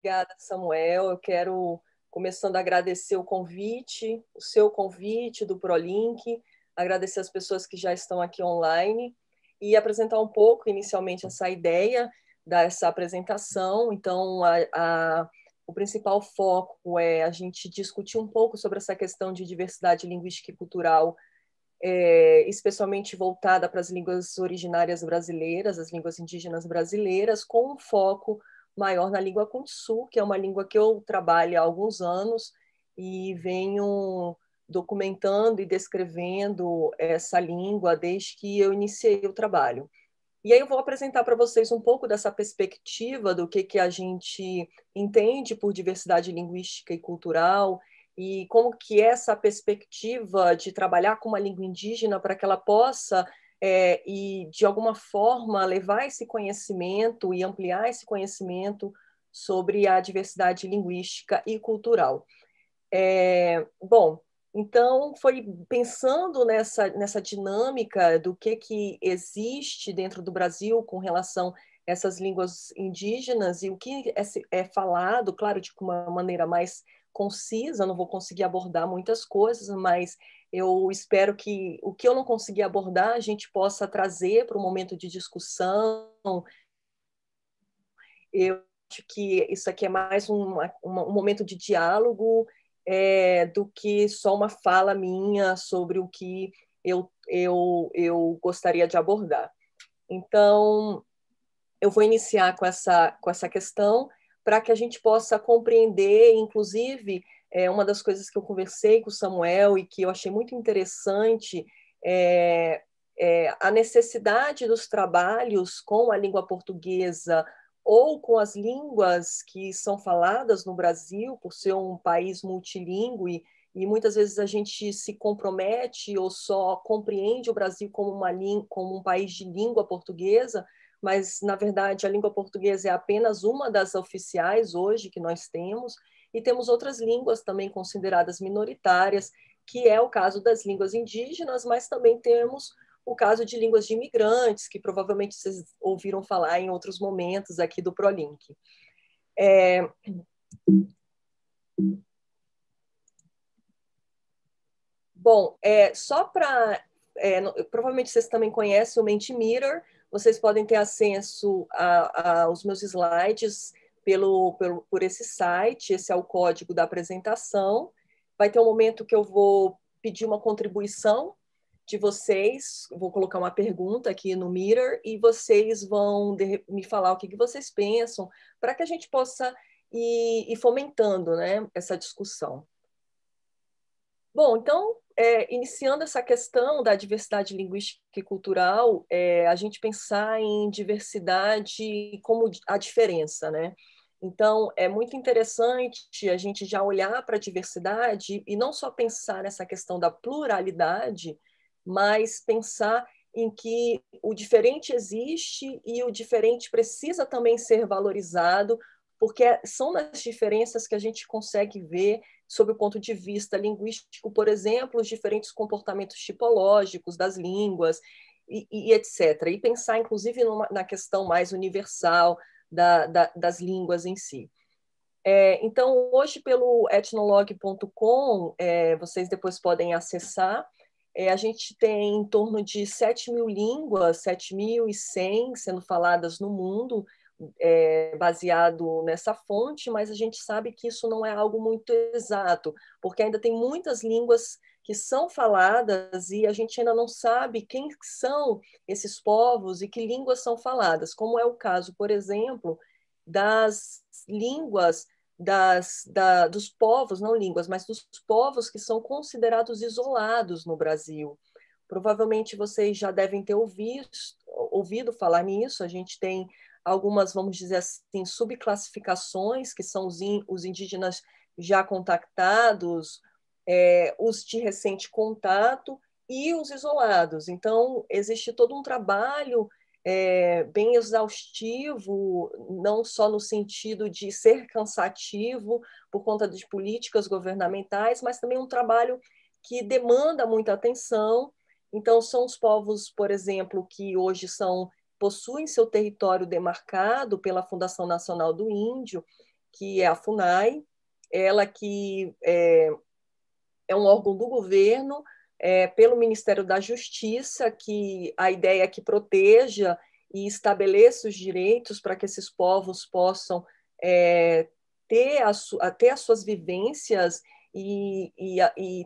Obrigada, Samuel. Eu quero, começando a agradecer o convite, o seu convite do ProLink, agradecer as pessoas que já estão aqui online e apresentar um pouco, inicialmente, essa ideia dessa apresentação. Então, o principal foco é a gente discutir um pouco sobre essa questão de diversidade linguística e cultural, especialmente voltada para as línguas originárias brasileiras, as línguas indígenas brasileiras, com um foco maior na língua Kundsu, que é uma língua que eu trabalho há alguns anos e venho documentando e descrevendo essa língua desde que eu iniciei o trabalho. E aí eu vou apresentar para vocês um pouco dessa perspectiva do que a gente entende por diversidade linguística e cultural e como que essa perspectiva de trabalhar com uma língua indígena para que ela possa e de alguma forma levar esse conhecimento e ampliar esse conhecimento sobre a diversidade linguística e cultural. Bom, então foi pensando nessa dinâmica do que existe dentro do Brasil com relação a essas línguas indígenas e o que é falado, claro, de uma maneira mais concisa, não vou conseguir abordar muitas coisas, mas eu espero que o que eu não consegui abordar a gente possa trazer para um momento de discussão. Eu acho que isso aqui é mais um momento de diálogo do que só uma fala minha sobre o que eu gostaria de abordar. Então, eu vou iniciar com essa questão para que a gente possa compreender, inclusive, uma das coisas que eu conversei com o Samuel e que eu achei muito interessante a necessidade dos trabalhos com a língua portuguesa ou com as línguas que são faladas no Brasil, por ser um país multilingüe, e muitas vezes a gente se compromete ou só compreende o Brasil como um país de língua portuguesa, mas, na verdade, a língua portuguesa é apenas uma das oficiais hoje que nós temos, e temos outras línguas também consideradas minoritárias, que é o caso das línguas indígenas, mas também temos o caso de línguas de imigrantes, que provavelmente vocês ouviram falar em outros momentos aqui do ProLink. Bom, só para... provavelmente vocês também conhecem o Mentimeter, vocês podem ter acesso aos meus slides por esse site, esse é o código da apresentação. Vai ter um momento que eu vou pedir uma contribuição de vocês, vou colocar uma pergunta aqui no Meter e vocês vão me falar o que vocês pensam, para que a gente possa ir fomentando, né, essa discussão. Bom, então, iniciando essa questão da diversidade linguística e cultural, a gente pensar em diversidade como a diferença, né? Então, é muito interessante a gente já olhar para a diversidade e não só pensar nessa questão da pluralidade, mas pensar em que o diferente existe e o diferente precisa também ser valorizado, porque são nas diferenças que a gente consegue ver, sob o ponto de vista linguístico, por exemplo, os diferentes comportamentos tipológicos das línguas, e etc. E pensar, inclusive, na questão mais universal das línguas em si. Então, hoje, pelo etnolog.com, vocês depois podem acessar, a gente tem em torno de 7.000 línguas, 7.100 sendo faladas no mundo, baseado nessa fonte, mas a gente sabe que isso não é algo muito exato, porque ainda tem muitas línguas que são faladas e a gente ainda não sabe quem são esses povos e que línguas são faladas, como é o caso, por exemplo, das línguas dos povos, não línguas, mas dos povos que são considerados isolados no Brasil. Provavelmente vocês já devem ter ouvido falar nisso, a gente tem algumas, vamos dizer assim, subclassificações, que são os indígenas já contactados, os de recente contato e os isolados. Então, existe todo um trabalho bem exaustivo, não só no sentido de ser cansativo por conta de políticas governamentais, mas também um trabalho que demanda muita atenção Então, são os povos, por exemplo, que hoje possuem seu território demarcado pela Fundação Nacional do Índio, que é a FUNAI, ela que é um órgão do governo, pelo Ministério da Justiça, que a ideia é que proteja e estabeleça os direitos para que esses povos possam ter as suas vivências e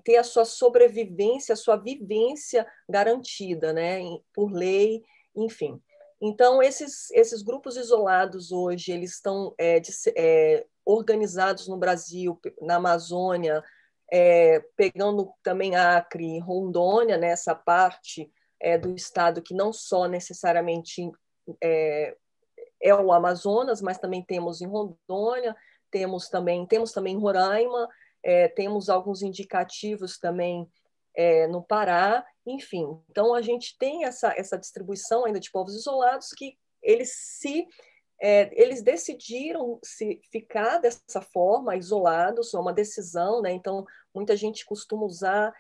ter a sua sobrevivência, a sua vivência garantida, né, por lei, enfim. Então, esses grupos isolados hoje, eles estão organizados no Brasil, na Amazônia, pegando também Acre, Rondônia, nessa parte do estado que não só necessariamente é o Amazonas, mas também temos em Rondônia, temos também em Roraima, temos alguns indicativos também no Pará, enfim. Então, a gente tem essa distribuição ainda de povos isolados que eles decidiram se ficar dessa forma, isolados, é uma decisão, né? Então, muita gente costuma usar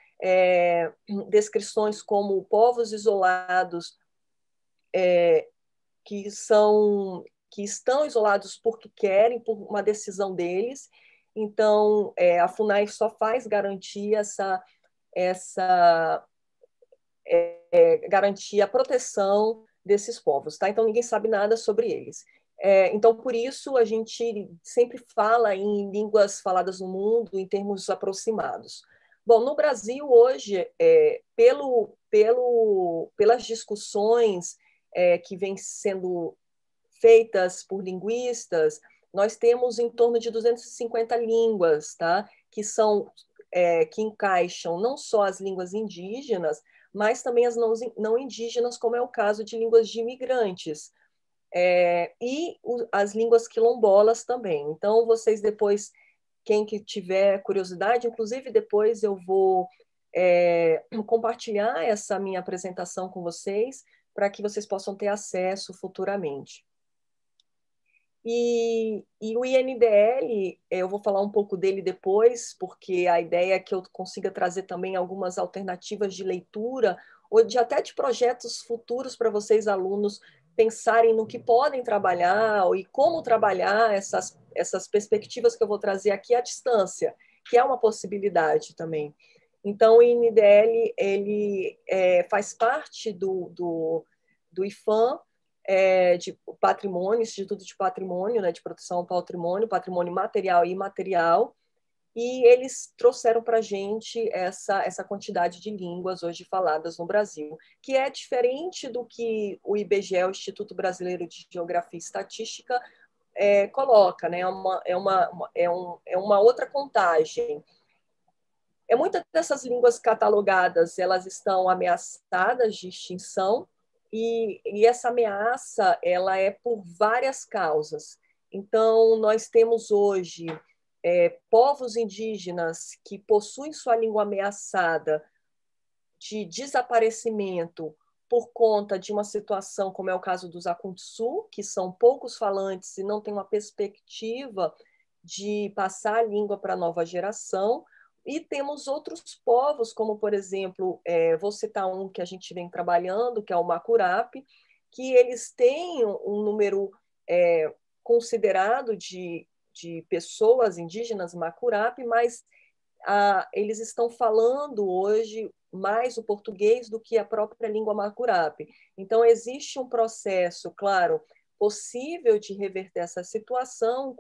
descrições como povos isolados que estão isolados porque querem, por uma decisão deles. Então, a FUNAI só faz garantir essa garantir a proteção desses povos, tá? Então ninguém sabe nada sobre eles. Então por isso a gente sempre fala em línguas faladas no mundo em termos aproximados. Bom, no Brasil hoje, pelas discussões que vêm sendo feitas por linguistas, nós temos em torno de 250 línguas, tá? Que encaixam não só as línguas indígenas, mas também as não indígenas, como é o caso de línguas de imigrantes, e as línguas quilombolas também. Então, vocês depois, quem que tiver curiosidade, inclusive depois eu vou compartilhar essa minha apresentação com vocês, para que vocês possam ter acesso futuramente. E o INDL, eu vou falar um pouco dele depois, porque a ideia é que eu consiga trazer também algumas alternativas de leitura, ou até de projetos futuros para vocês, alunos, pensarem no que podem trabalhar e como trabalhar essas perspectivas que eu vou trazer aqui à distância, que é uma possibilidade também. Então, o INDL ele faz parte do IFAM, de patrimônio, Instituto de Patrimônio, né, de Proteção ao Patrimônio, patrimônio material e imaterial, e eles trouxeram para a gente essa quantidade de línguas hoje faladas no Brasil, que é diferente do que o IBGE, o Instituto Brasileiro de Geografia e Estatística, coloca, né? É uma outra contagem. Muitas dessas línguas catalogadas, elas estão ameaçadas de extinção, e essa ameaça ela é por várias causas. Então, nós temos hoje povos indígenas que possuem sua língua ameaçada de desaparecimento por conta de uma situação como é o caso dos Akuntsu, que são poucos falantes e não têm uma perspectiva de passar a língua para a nova geração. E temos outros povos, como, por exemplo, vou citar um que a gente vem trabalhando, que é o Macurape, que eles têm um número considerado de pessoas indígenas Macurape, mas eles estão falando hoje mais o português do que a própria língua Macurape. Então, existe um processo, claro, possível de reverter essa situação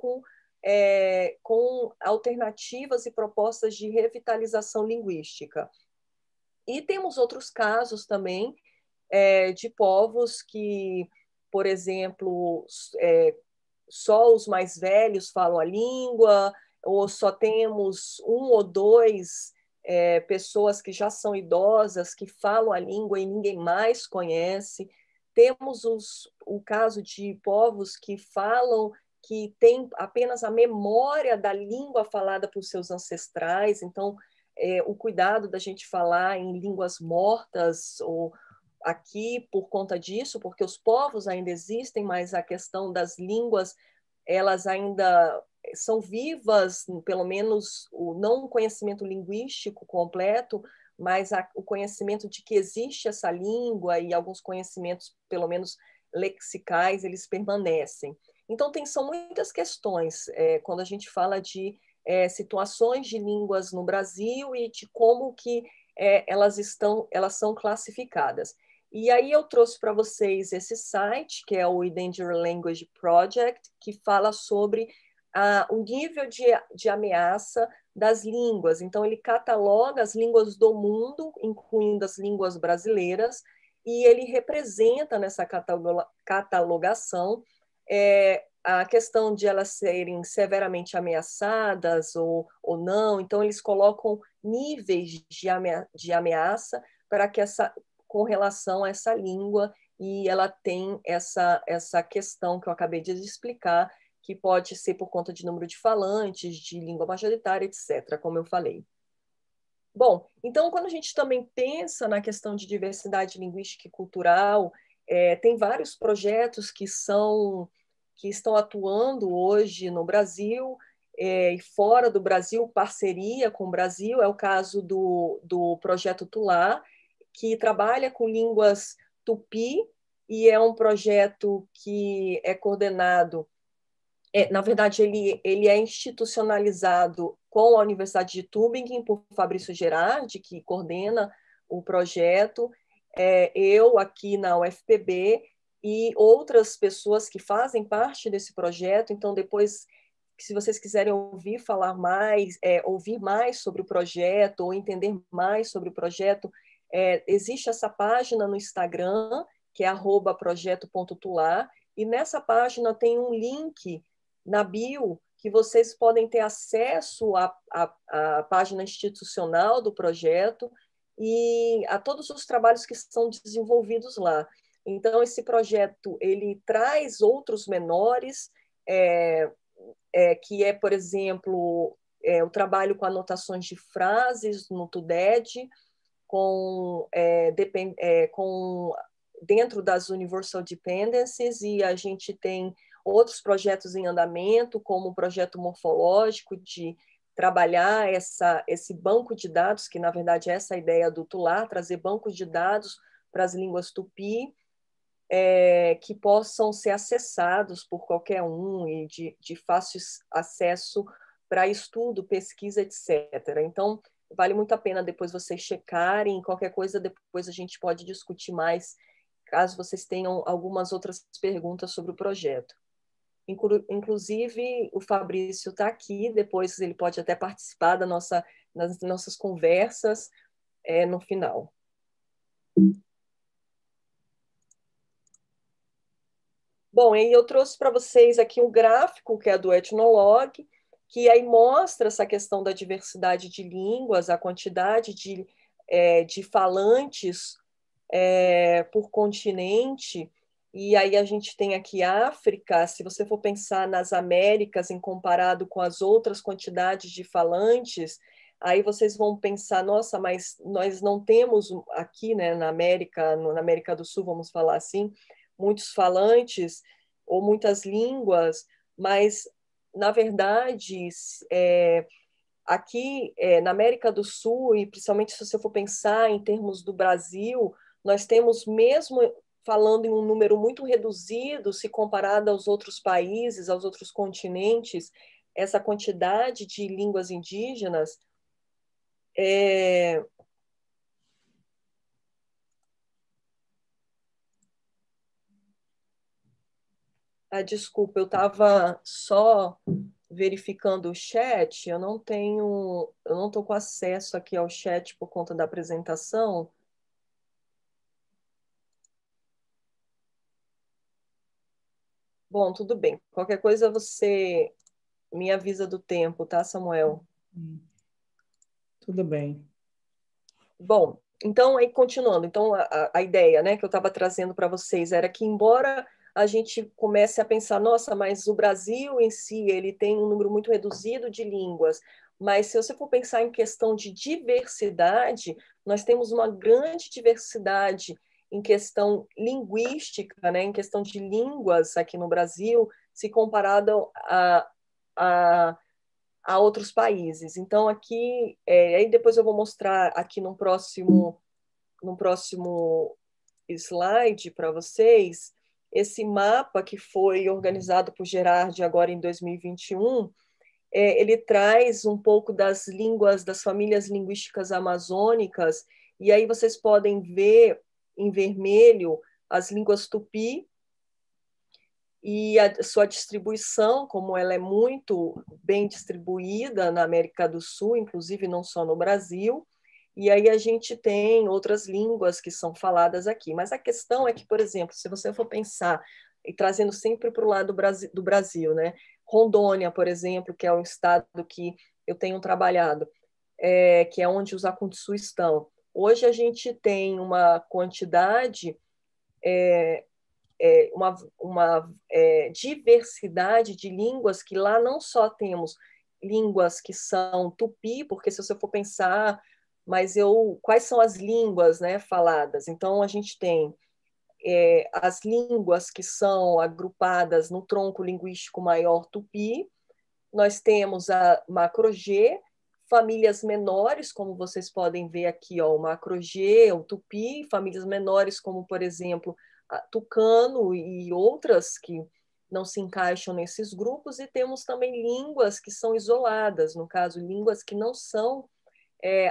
com alternativas e propostas de revitalização linguística. E temos outros casos também de povos que, por exemplo, só os mais velhos falam a língua, ou só temos um ou dois pessoas que já são idosas que falam a língua e ninguém mais conhece. Temos o caso de povos que falam, que têm apenas a memória da língua falada por seus ancestrais. Então, o cuidado da gente falar em línguas mortas ou aqui por conta disso, porque os povos ainda existem, mas a questão das línguas, elas ainda são vivas, pelo menos o não conhecimento linguístico completo, mas o conhecimento de que existe essa língua e alguns conhecimentos, pelo menos lexicais, eles permanecem. Então, são muitas questões quando a gente fala de situações de línguas no Brasil e de como que elas são classificadas. E aí eu trouxe para vocês esse site, que é o Endangered Language Project, que fala sobre o nível de ameaça das línguas. Então, ele cataloga as línguas do mundo, incluindo as línguas brasileiras, e ele representa nessa catalogação a questão de elas serem severamente ameaçadas ou não. Então, eles colocam níveis de ameaça para que com relação a essa língua, e ela tem essa questão que eu acabei de explicar, que pode ser por conta de número de falantes, de língua majoritária, etc., como eu falei. Bom, então, quando a gente também pensa na questão de diversidade linguística e cultural, tem vários projetos que estão atuando hoje no Brasil e fora do Brasil, parceria com o Brasil. É o caso do Projeto Tula, que trabalha com línguas tupi, e é um projeto que é coordenado, na verdade, ele é institucionalizado com a Universidade de Tübingen por Fabrício Gerardi, que coordena o projeto, eu aqui na UFPB e outras pessoas que fazem parte desse projeto. Então, depois, se vocês quiserem ouvir mais sobre o projeto ou entender mais sobre o projeto, existe essa página no Instagram, que é @projeto.tular, e nessa página tem um link na bio que vocês podem ter acesso à página institucional do projeto e a todos os trabalhos que são desenvolvidos lá. Então, esse projeto ele traz outros menores, que por exemplo, o trabalho com anotações de frases no TUDED, dentro das Universal Dependencies, e a gente tem outros projetos em andamento, como o projeto morfológico, de trabalhar esse banco de dados, que na verdade é essa ideia do Tular, trazer bancos de dados para as línguas tupi, que possam ser acessados por qualquer um e de fácil acesso para estudo, pesquisa, etc. Então, vale muito a pena depois vocês checarem. Qualquer coisa, depois a gente pode discutir mais, caso vocês tenham algumas outras perguntas sobre o projeto. Inclusive, o Fabrício está aqui, depois ele pode até participar das nossas conversas no final. Bom, e eu trouxe para vocês aqui um gráfico que é do Etnologue, que aí mostra essa questão da diversidade de línguas, a quantidade de falantes por continente. E aí a gente tem aqui África. Se você for pensar nas Américas em comparado com as outras quantidades de falantes, aí vocês vão pensar, nossa, mas nós não temos aqui, né, na América do Sul, vamos falar assim, muitos falantes ou muitas línguas, mas, na verdade, aqui na América do Sul, e principalmente se você for pensar em termos do Brasil, nós temos, mesmo falando em um número muito reduzido, se comparado aos outros países, aos outros continentes, essa quantidade de línguas indígenas desculpa, eu estava só verificando o chat, eu não estou com acesso aqui ao chat por conta da apresentação. Bom, tudo bem. Qualquer coisa você me avisa do tempo, tá, Samuel? Tudo bem. Bom, então, aí continuando. Então, a ideia, né, que eu estava trazendo para vocês era que, embora a gente comece a pensar, nossa, mas o Brasil em si, ele tem um número muito reduzido de línguas, mas se você for pensar em questão de diversidade, nós temos uma grande diversidade em questão linguística, né, em questão de línguas aqui no Brasil, se comparado a outros países. Então, aqui, aí depois eu vou mostrar aqui no próximo slide para vocês esse mapa que foi organizado por Gerard agora em 2021. Ele traz um pouco das línguas, das famílias linguísticas amazônicas, e aí vocês podem ver em vermelho as línguas tupi e a sua distribuição, como ela é muito bem distribuída na América do Sul, inclusive não só no Brasil. E aí a gente tem outras línguas que são faladas aqui. Mas a questão é que, por exemplo, se você for pensar, e trazendo sempre para o lado do Brasil, né? Rondônia, por exemplo, que é um estado que eu tenho trabalhado, que é onde os Akutsu estão. Hoje a gente tem uma quantidade, uma diversidade de línguas, que lá não só temos línguas que são tupi, porque se você for pensar, quais são as línguas, né, faladas? Então, a gente tem as línguas que são agrupadas no tronco linguístico maior tupi, nós temos a macro-G, famílias menores, como vocês podem ver aqui, ó, o macro-G, o tupi, famílias menores, como, por exemplo, a tucano e outras que não se encaixam nesses grupos, e temos também línguas que são isoladas, no caso, línguas que não são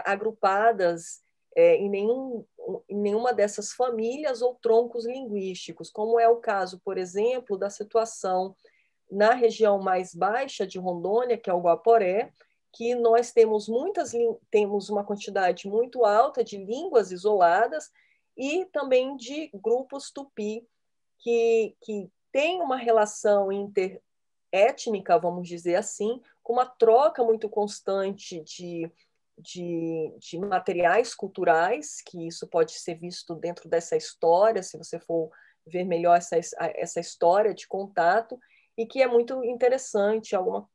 agrupadas em nenhuma dessas famílias ou troncos linguísticos, como é o caso, por exemplo, da situação na região mais baixa de Rondônia, que é o Guaporé, que nós temos uma quantidade muito alta de línguas isoladas e também de grupos tupi que têm uma relação interétnica, vamos dizer assim, com uma troca muito constante de materiais culturais, que isso pode ser visto dentro dessa história, se você for ver melhor essa história de contato, e que é muito interessante, o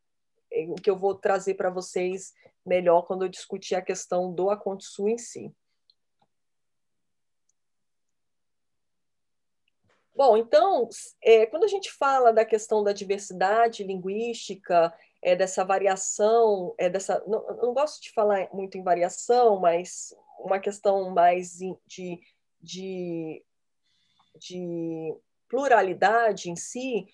que eu vou trazer para vocês melhor quando eu discutir a questão do Akotsu em si. Bom, então, quando a gente fala da questão da diversidade linguística, dessa variação, não gosto de falar muito em variação, mas uma questão mais de, de pluralidade em si,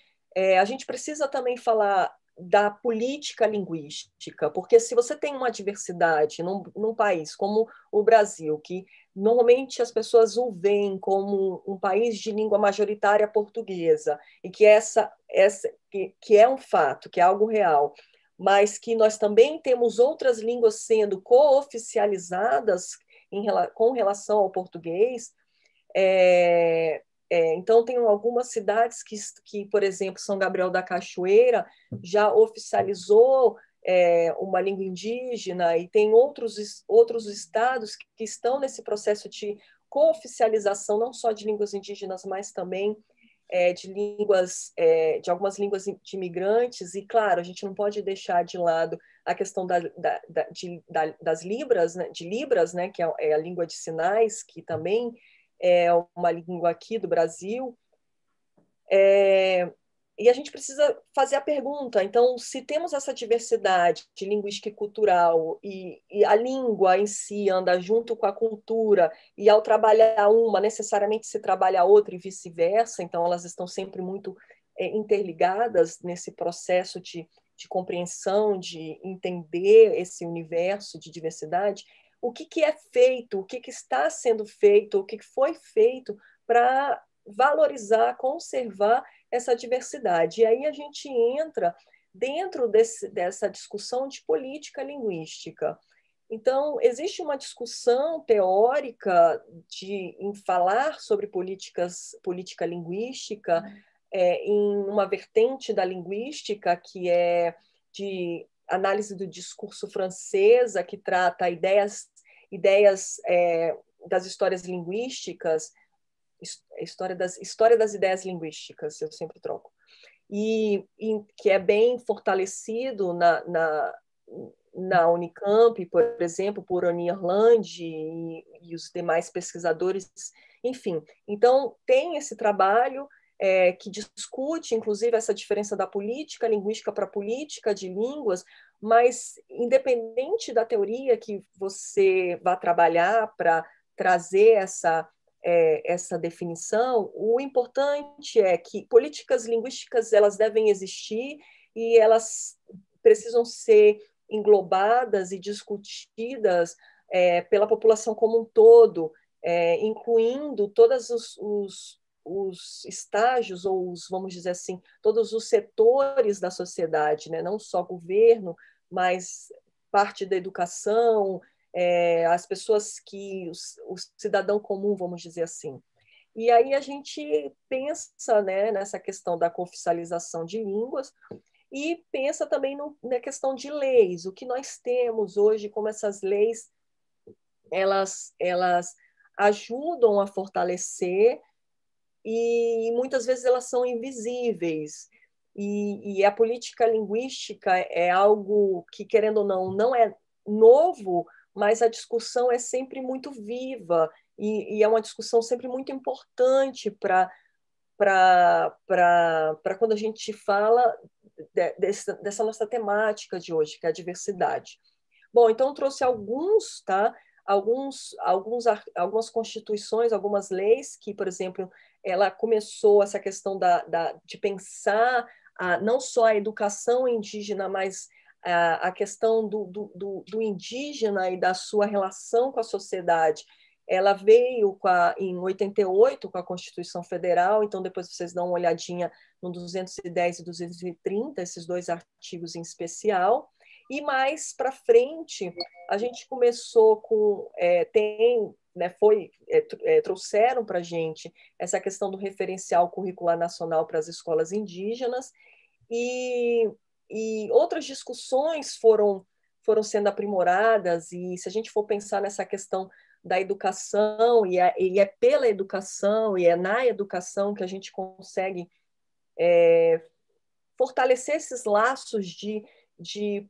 a gente precisa também falar da política linguística, porque se você tem uma diversidade num país como o Brasil, que normalmente as pessoas o veem como um país de língua majoritária portuguesa, e que é um fato, que é algo real, mas que nós também temos outras línguas sendo cooficializadas com relação ao português. Então, tem algumas cidades que, por exemplo, São Gabriel da Cachoeira já oficializou uma língua indígena, e tem outros estados que estão nesse processo de cooficialização, não só de línguas indígenas, mas também de algumas línguas de imigrantes. E, claro, a gente não pode deixar de lado a questão das Libras, né, de Libras, né, que é a língua de sinais, que também é uma língua aqui do Brasil. E a gente precisa fazer a pergunta, então, se temos essa diversidade de linguística e cultural, e a língua em si anda junto com a cultura, e ao trabalhar uma, necessariamente se trabalha a outra e vice-versa, então elas estão sempre muito interligadas nesse processo de compreensão, de entender esse universo de diversidade. O que é feito, o que está sendo feito, o que foi feito para valorizar, conservar essa diversidade? E aí a gente entra dentro dessa discussão de política linguística. Então, existe uma discussão teórica em falar sobre política linguística, em uma vertente da linguística que é de análise do discurso francesa, que trata ideias das histórias linguísticas, história das ideias linguísticas, eu sempre troco, e que é bem fortalecido na Unicamp, por exemplo, por Oni Erland e os demais pesquisadores, enfim. Então, tem esse trabalho que discute, inclusive, essa diferença da política linguística para a política de línguas, mas independente da teoria que você vai trabalhar para trazer essa definição, o importante é que políticas linguísticas elas devem existir e elas precisam ser englobadas e discutidas pela população como um todo, incluindo todos os estágios, ou vamos dizer assim, todos os setores da sociedade, né? Não só governo, mas parte da educação, as pessoas o cidadão comum, vamos dizer assim. E aí a gente pensa, né, nessa questão da cooficialização de línguas e pensa também na questão de leis, o que nós temos hoje, como essas leis elas ajudam a fortalecer e muitas vezes elas são invisíveis. E a política linguística é algo que, querendo ou não, não é novo, mas a discussão é sempre muito viva e é uma discussão sempre muito importante para quando a gente fala dessa nossa temática de hoje, que é a diversidade. Bom, então eu trouxe alguns, tá? Algumas constituições, algumas leis que, por exemplo, ela começou essa questão de pensar não só a educação indígena, mas a questão do indígena e da sua relação com a sociedade. Ela veio em 88 com a Constituição Federal, então depois vocês dão uma olhadinha no 210 e 230, esses dois artigos em especial. E mais para frente, a gente começou com trouxeram para a gente essa questão do referencial curricular nacional para as escolas indígenas e outras discussões foram sendo aprimoradas, e se a gente for pensar nessa questão da educação, e é pela educação, e é na educação que a gente consegue fortalecer esses laços de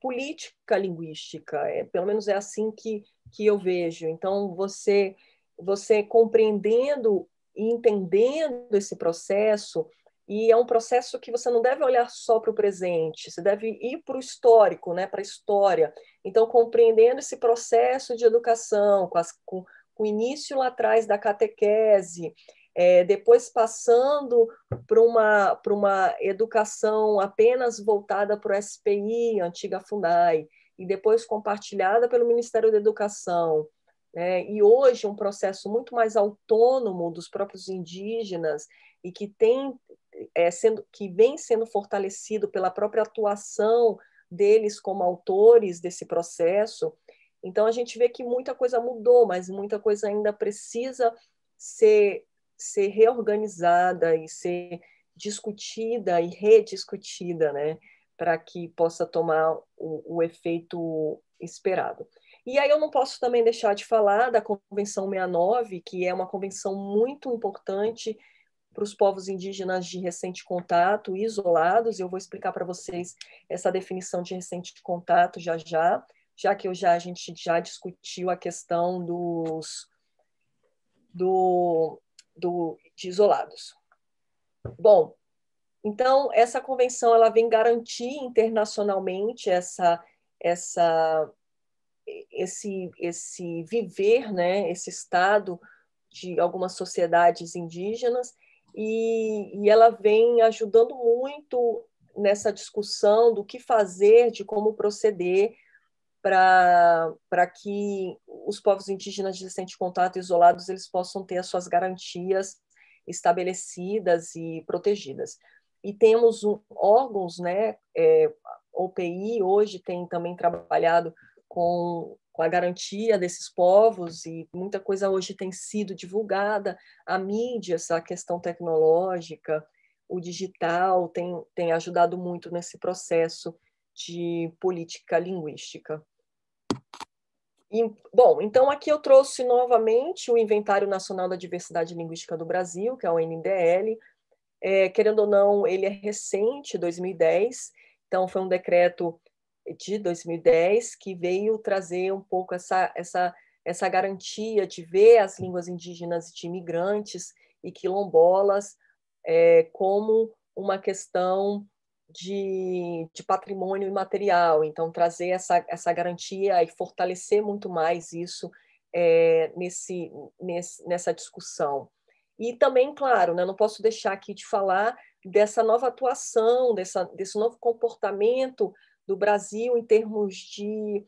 política linguística, pelo menos é assim que eu vejo. Então, você compreendendo e entendendo esse processo, e é um processo que você não deve olhar só para o presente, você deve ir para o histórico, né, para a história. Então, compreendendo esse processo de educação, com o início lá atrás da catequese, depois passando para uma educação apenas voltada para o SPI, antiga FUNAI, e depois compartilhada pelo Ministério da Educação, né? E hoje um processo muito mais autônomo dos próprios indígenas e que que vem sendo fortalecido pela própria atuação deles como autores desse processo. Então a gente vê que muita coisa mudou, mas muita coisa ainda precisa ser reorganizada e ser discutida e rediscutida, né, para que possa tomar o efeito esperado. E aí eu não posso também deixar de falar da Convenção 69, que é uma convenção muito importante para os povos indígenas de recente contato, isolados. Eu vou explicar para vocês essa definição de recente contato já que a gente já discutiu a questão de isolados. Bom, então essa convenção ela vem garantir internacionalmente esse viver, né, esse estado de algumas sociedades indígenas e ela vem ajudando muito nessa discussão do que fazer, de como proceder para que os povos indígenas de recente contato isolados eles possam ter as suas garantias estabelecidas e protegidas. E temos órgãos, né, OPI hoje tem também trabalhado com a garantia desses povos e muita coisa hoje tem sido divulgada, a mídia, essa questão tecnológica, o digital tem ajudado muito nesse processo de política linguística. Bom, então aqui eu trouxe novamente o Inventário Nacional da Diversidade Linguística do Brasil, que é o NDL. Querendo ou não, ele é recente, 2010, então foi um decreto de 2010 que veio trazer um pouco essa garantia de ver as línguas indígenas de imigrantes e quilombolas como uma questão de patrimônio imaterial. Então, trazer essa garantia e fortalecer muito mais isso nessa discussão. E também, claro, né, não posso deixar aqui de falar dessa nova atuação, desse novo comportamento do Brasil em termos de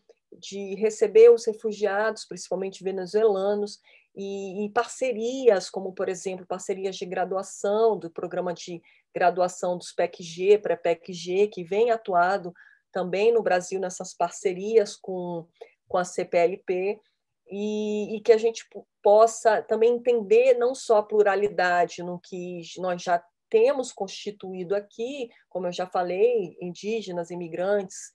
receber os refugiados, principalmente venezuelanos, e parcerias, como, por exemplo, parcerias de graduação, do programa de graduação dos PEC-G, pré-PEC-G, que vem atuado também no Brasil nessas parcerias com a CPLP, e que a gente possa também entender não só a pluralidade no que nós já temos constituído aqui, como eu já falei, indígenas, imigrantes,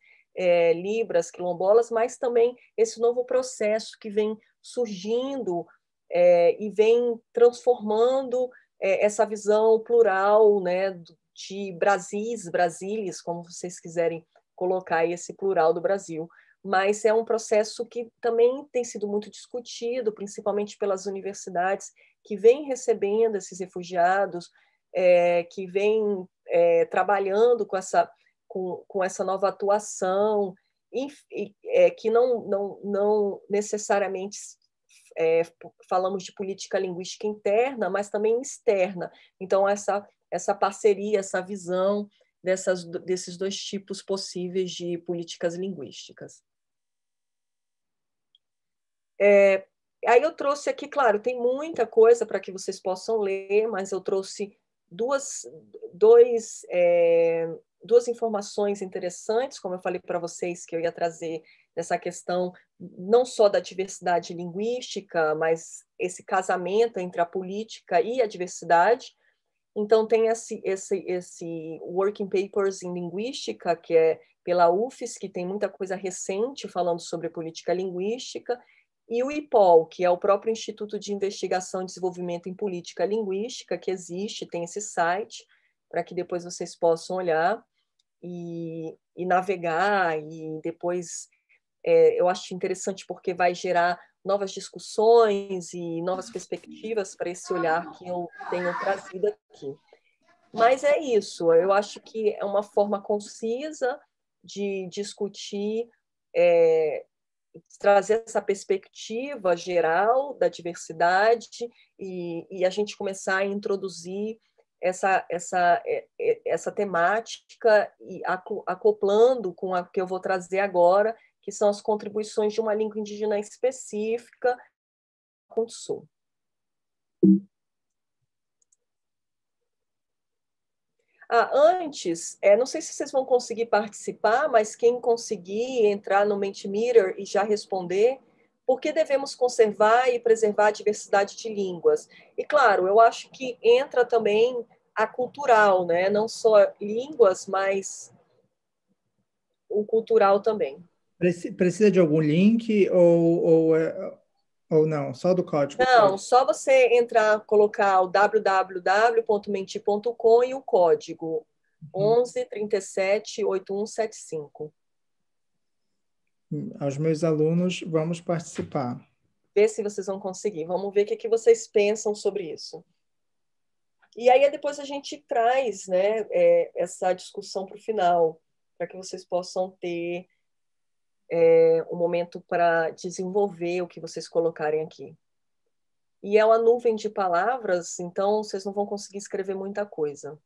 libras, quilombolas, mas também esse novo processo que vem surgindo e vem transformando essa visão plural, né, de Brasis, Brasílias, como vocês quiserem colocar esse plural do Brasil. Mas é um processo que também tem sido muito discutido, principalmente pelas universidades que vêm recebendo esses refugiados, que vêm trabalhando com essa nova atuação, que não necessariamente falamos de política linguística interna, mas também externa. Então, essa parceria, essa visão desses dois tipos possíveis de políticas linguísticas. Aí eu trouxe aqui, claro, tem muita coisa para que vocês possam ler, mas eu trouxe duas informações interessantes, como eu falei para vocês que eu ia trazer nessa questão não só da diversidade linguística, mas esse casamento entre a política e a diversidade. Então, tem esse Working Papers em Linguística, que é pela UFES, que tem muita coisa recente falando sobre política linguística, e o IPOL, que é o próprio Instituto de Investigação e Desenvolvimento em Política Linguística, que existe, tem esse site, para que depois vocês possam olhar e navegar, e depois eu acho interessante porque vai gerar novas discussões e novas perspectivas para esse olhar que eu tenho trazido aqui. Mas é isso, eu acho que é uma forma concisa de discutir, trazer essa perspectiva geral da diversidade e a gente começar a introduzir essa temática e acoplando com a que eu vou trazer agora, que são as contribuições de uma língua indígena específica com o Sul. Antes, não sei se vocês vão conseguir participar, mas quem conseguir entrar no Mentimeter e já responder, por que devemos conservar e preservar a diversidade de línguas? E, claro, eu acho que entra também a cultural, né? Não só línguas, mas o cultural também. Precisa de algum link ou não? Só do código? Não, só você entrar, colocar o www.menti.com e o código 11 37 8175. Aos meus alunos, vamos participar. Ver se vocês vão conseguir. Vamos ver o que vocês pensam sobre isso. E aí depois a gente traz, né, essa discussão para o final, para que vocês possam ter um momento para desenvolver o que vocês colocarem aqui. E é uma nuvem de palavras, então vocês não vão conseguir escrever muita coisa.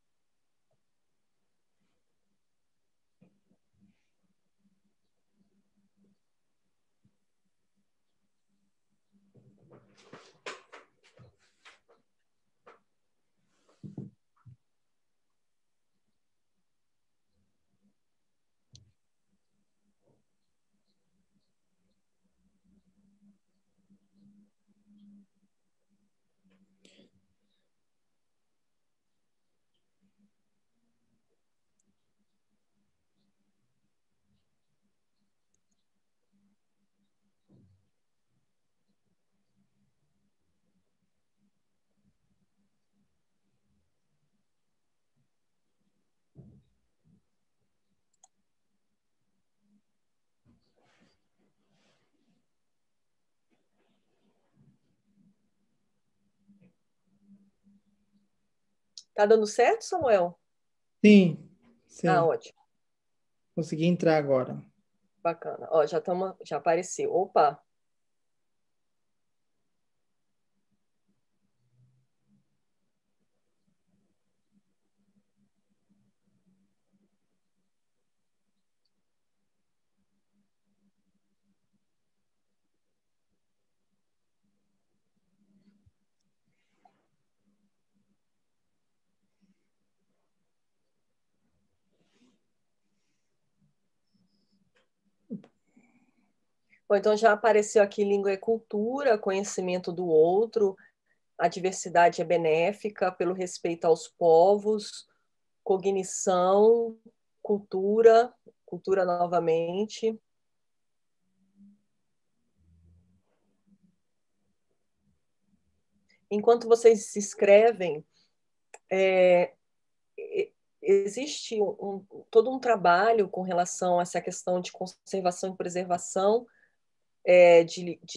Tá dando certo, Samuel? Sim, Ah, Sim, ótimo. consegui entrar agora. Bacana. Ó, já apareceu. Opa! Bom, então já apareceu aqui língua e cultura, conhecimento do outro, a diversidade é benéfica pelo respeito aos povos, cognição, cultura, cultura novamente. Enquanto vocês se escrevem, existe todo um trabalho com relação a essa questão de conservação e preservação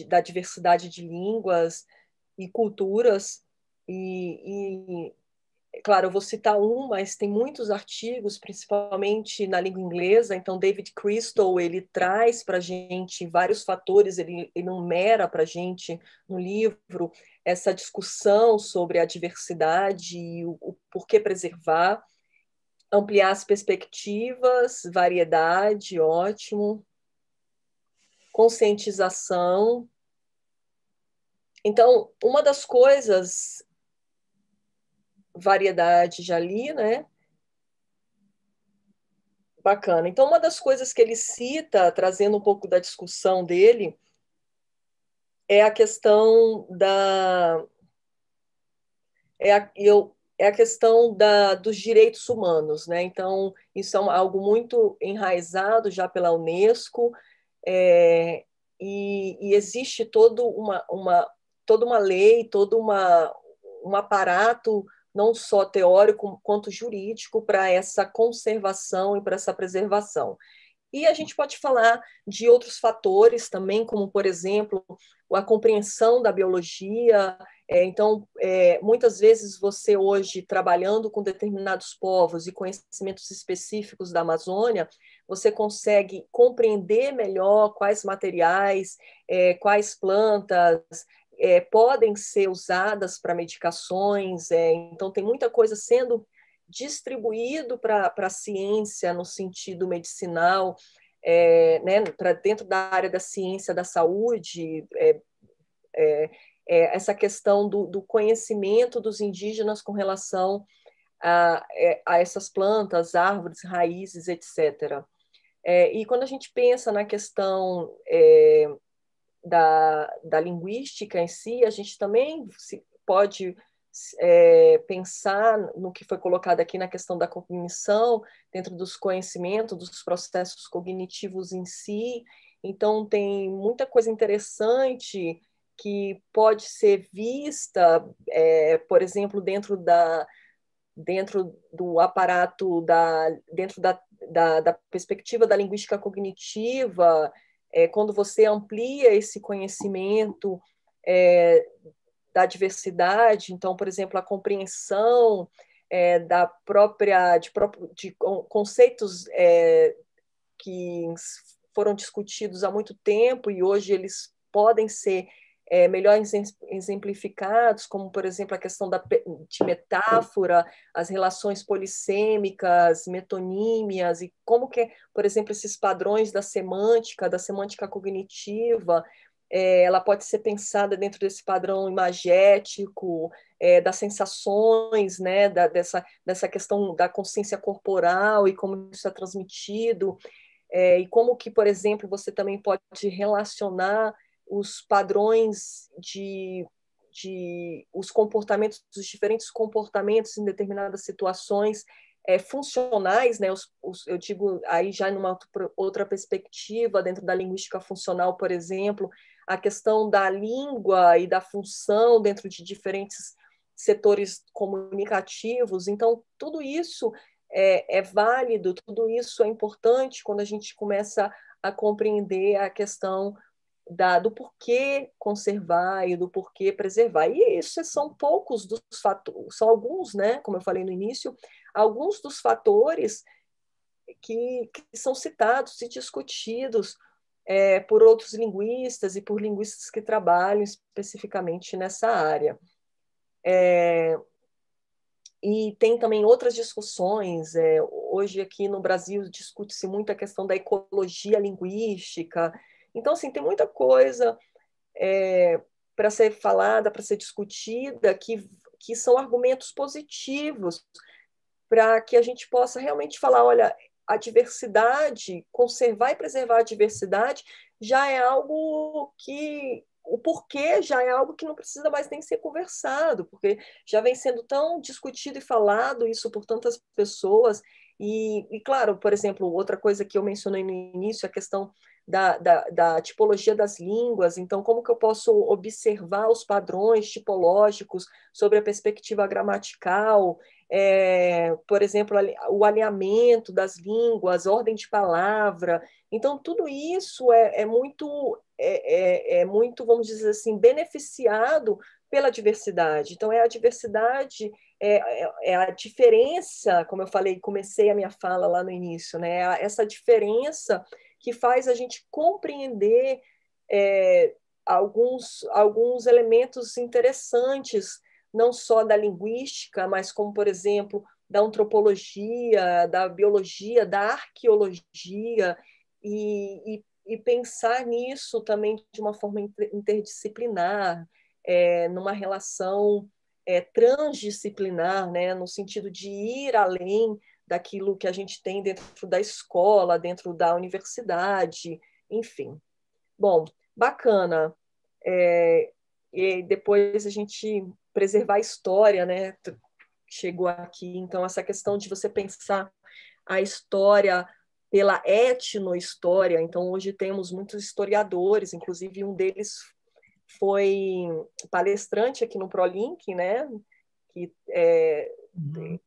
da diversidade de línguas e culturas. E, claro, eu vou citar mas tem muitos artigos, principalmente na língua inglesa. Então, David Crystal, ele traz para a gente vários fatores, ele enumera para a gente no livro essa discussão sobre a diversidade e o porquê preservar, ampliar as perspectivas, variedade, ótimo, conscientização. Então, uma das coisas, variedade já li, né? Bacana. Então, uma das coisas que ele cita, trazendo um pouco da discussão dele, é a questão da é a questão dos direitos humanos, né? Então, isso é algo muito enraizado já pela Unesco, e existe toda uma lei, um aparato, não só teórico quanto jurídico, para essa conservação e para essa preservação. E a gente pode falar de outros fatores também, como, por exemplo, a compreensão da biologia. Então, muitas vezes você hoje, trabalhando com determinados povos e conhecimentos específicos da Amazônia, você consegue compreender melhor quais materiais, quais plantas podem ser usadas para medicações. Então, tem muita coisa sendo distribuído para a ciência no sentido medicinal, né, para dentro da área da ciência da saúde, essa questão do conhecimento dos indígenas com relação a essas plantas, árvores, raízes, etc. E quando a gente pensa na questão da linguística em si, a gente também pode pensar no que foi colocado aqui na questão da cognição, dentro dos conhecimentos, dos processos cognitivos em si. Então, tem muita coisa interessante que pode ser vista, por exemplo, dentro do aparato, dentro da perspectiva da linguística cognitiva, quando você amplia esse conhecimento da diversidade. Então, por exemplo, a compreensão de conceitos que foram discutidos há muito tempo e hoje eles podem ser melhor exemplificados, como, por exemplo, a questão de metáfora, as relações polissêmicas, metonímias, e como que, por exemplo, esses padrões da semântica cognitiva, ela pode ser pensada dentro desse padrão imagético, das sensações, né, dessa questão da consciência corporal e como isso é transmitido, e como que, por exemplo, você também pode relacionar os padrões os comportamentos, os diferentes comportamentos em determinadas situações funcionais, né? Eu digo aí já numa outra perspectiva, dentro da linguística funcional, por exemplo, a questão da língua e da função dentro de diferentes setores comunicativos. Então, tudo isso é válido, tudo isso é importante quando a gente começa a compreender a questão do porquê conservar e do porquê preservar. E isso são poucos dos fatores, são alguns, né, como eu falei no início, alguns dos fatores que são citados e discutidos por outros linguistas e por linguistas que trabalham especificamente nessa área. E tem também outras discussões. Hoje aqui no Brasil discute-se muito a questão da ecologia linguística. Então, assim, tem muita coisa para ser falada, para ser discutida, que são argumentos positivos para que a gente possa realmente falar, olha, a diversidade, conservar e preservar a diversidade já é algo que o porquê já é algo que não precisa mais nem ser conversado, porque já vem sendo tão discutido e falado isso por tantas pessoas. E claro, por exemplo, outra coisa que eu mencionei no início, a questão da tipologia das línguas. Então, como que eu posso observar os padrões tipológicos sobre a perspectiva gramatical, por exemplo, o alinhamento das línguas, ordem de palavra. Então, tudo isso é muito, vamos dizer assim, beneficiado pela diversidade. Então, a diversidade, a diferença, como eu falei, comecei a minha fala lá no início, né? Essa diferença que faz a gente compreender alguns elementos interessantes, não só da linguística, mas como, por exemplo, da antropologia, da biologia, da arqueologia, e pensar nisso também de uma forma interdisciplinar, numa relação transdisciplinar, né, no sentido de ir além daquilo que a gente tem dentro da escola, dentro da universidade, enfim. Bom, bacana. E depois a gente preservar a história, né? Chegou aqui, então, essa questão de você pensar a história pela etnohistória. Então, hoje temos muitos historiadores, inclusive um deles foi palestrante aqui no ProLink, né? Que